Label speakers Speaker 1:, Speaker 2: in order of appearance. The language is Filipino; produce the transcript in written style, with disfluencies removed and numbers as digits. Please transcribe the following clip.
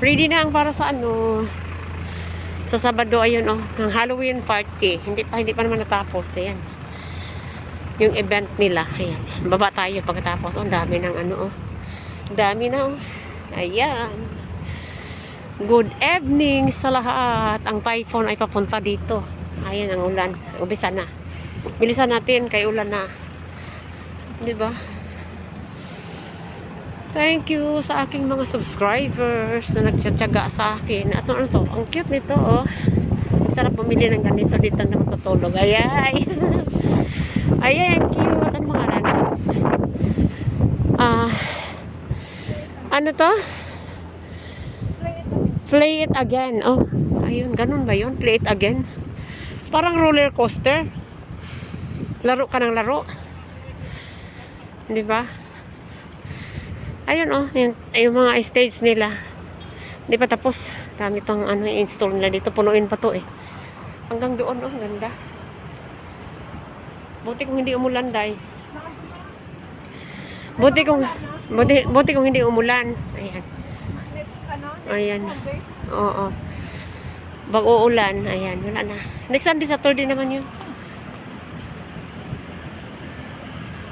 Speaker 1: Ready na ang para sa ano, sa Sabado, ayun oh, ang Halloween party. Hindi pa naman natapos. Ayan. Yung event nila. Ayan. Baba tayo pagkatapos. Ang dami ng ano oh. Dami na oh. Ayan. Good evening sa lahat. Ang typhoon ay papunta dito. Ayan ang ulan. Umpisa na. Bilisan natin kay ulan na. 'Di ba? Thank you sa aking mga subscribers na nagtsatsaga sa akin. At ano to? Ang cute nito, oh. Sarap bumili ng ganito dito na matutulog. Ayay! Ayay, ang cute. Ano mga ano? Ano to? Play it again. Oh, ayun. Ganun ba yun? Play it again. Parang roller coaster. Laro ka ng laro. Di ba? Ayun oh, yung mga stage nila. Hindi pa tapos. Dami pang ano install nila dito. Punuin pa to eh. Hanggang doon oh, ganda. Buti kung hindi umulan, day. Buti kung hindi umulan. Ayan. Ayan. Oo. Bag uulan. Ayan, wala na. Next Sunday, Saturday naman yun.